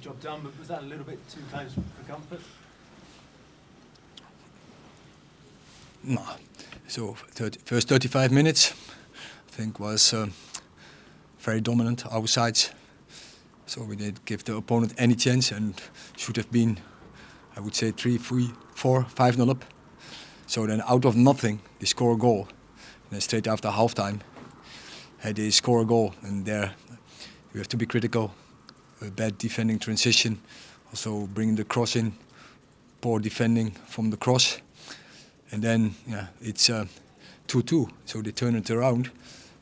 Job done, but was that a little bit too close for comfort? No. So first 35 minutes, I think, was very dominant our sides. So we didn't give the opponent any chance and should have been, I would say, 3-4, 5-0 up. So then out of nothing, they score a goal. And then straight after halftime, they score a goal. And there you have to be critical. A bad defending transition, also bringing the cross in, poor defending from the cross. And then it's 2-2, so they turn it around.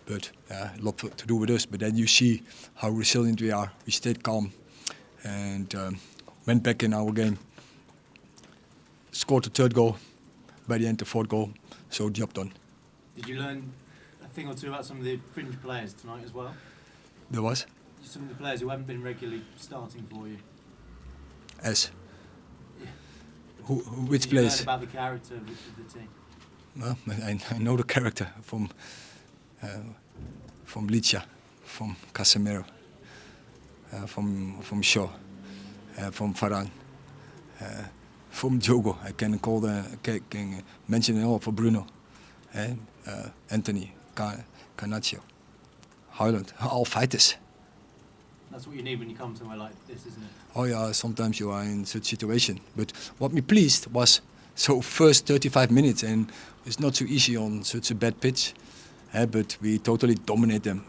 But a lot to do with us. But then you see how resilient we are. We stayed calm and went back in our game. Scored the third goal, by the end the fourth goal, so job done. Did you learn a thing or two about some of the fringe players tonight as well? There was? Some of the players who haven't been regularly starting for you. As? Yeah. Which players? You learn about the character of the team. Well, I know the character from Licha, from Casemiro, from Shaw, from Varane, from Diogo. I can mention it all for Bruno, Anthony, Garnacho, Haaland, all fighters. That's what you need when you come somewhere like this, isn't it? Oh yeah, sometimes you are in such situation. But what me pleased was, so first 35 minutes, and it's not so easy on such a bad pitch. But we totally dominate them.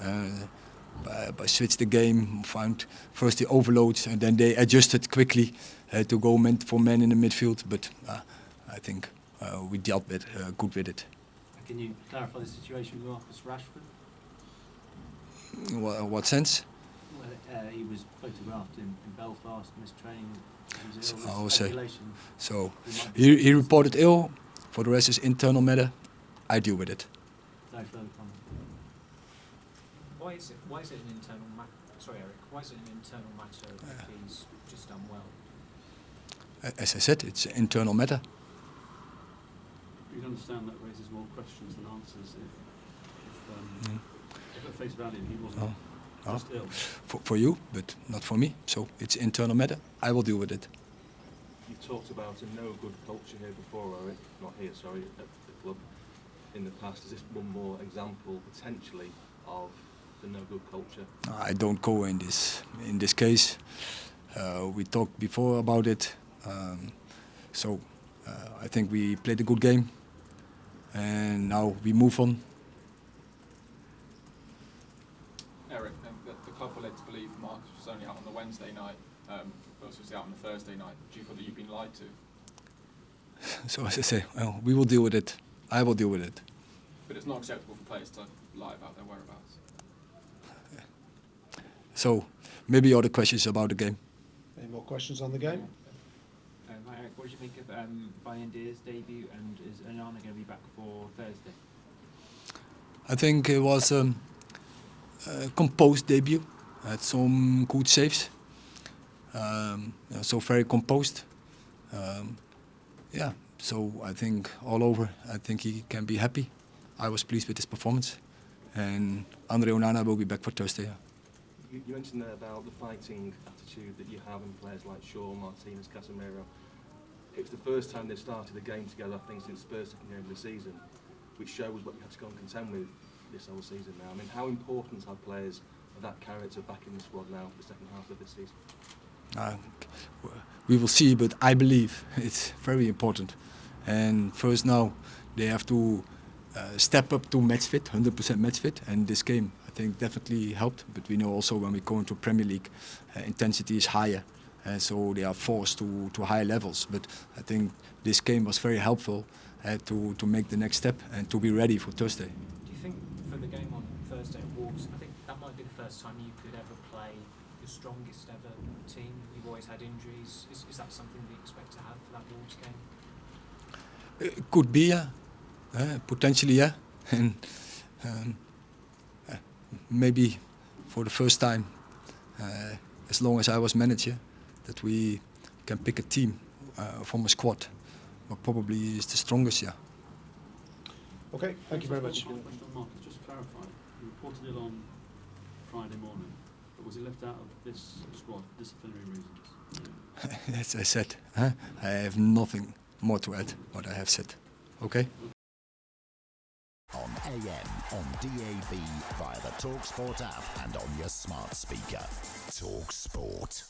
By switch the game, found first the overloads, and then they adjusted quickly to go man for man in the midfield. But I think we dealt good with it. Can you clarify the situation with Marcus Rashford? What sense? Well, he was photographed in Belfast, missed training. So he reported ill. For the rest is internal matter. I deal with it. No further comment. Why is it an internal matter? Sorry, Erik. Why is it an internal matter if he's just done well? As I said, it's an internal matter. You can understand that raises more questions than answers if at face value he wasn't just ill. For you, but not for me. So it's internal matter. I will deal with it. You talked about a no-good culture here before, Erik. Not here, sorry, at the club. In the past, is this one more example potentially of the no-good culture? I don't go in this case. We talked before about it. So I think we played a good game, and now we move on. Erik, the club were led to believe Marcus was only out on the Wednesday night, versus out on the Thursday night. Do you feel that you've been lied to? So as I say, well, we will deal with it. I will deal with it. But it's not acceptable for players to lie about their whereabouts. So maybe other questions about the game. Any more questions on the game? Hi Erik, what did you think of Bayendir's debut, and is Onana going to be back for Thursday? I think it was a composed debut. Had some good saves. So very composed. So I think all over, I think he can be happy. I was pleased with his performance. And Andre Onana will be back for Thursday. You mentioned there about the fighting attitude that you have in players like Shaw, Martinez, Casemiro. It was the first time they started a game together, I think, since Spurs' second game of the season, which shows what you have to go and contend with this whole season now. I mean, how important are players of that character back in the squad now for the second half of this season? We will see, but I believe it's very important. And first now, they have to step up to match fit, 100% match fit. And this game, I think, definitely helped. But we know also when we go into Premier League, intensity is higher. So they are forced to higher levels. But I think this game was very helpful to make the next step and to be ready for Thursday. Do you think for the game on Thursday at Wolves, I think that might be the first time you could ever play the strongest ever team? You've always had injuries. Is that something we expect to have for that Wolves game? It could be, yeah. Potentially, yeah. And maybe for the first time, as long as I was manager, that we can pick a team from a squad, but probably is the strongest, yeah. Okay, thank you very much. One question on Marcus, just to clarify. You reported it on Friday morning, but Was he left out of this squad for disciplinary reasons? As I said, I have nothing more to add what I have said. Okay? On AM, on DAB, via the talkSPORT app and on your smart speaker. talkSPORT.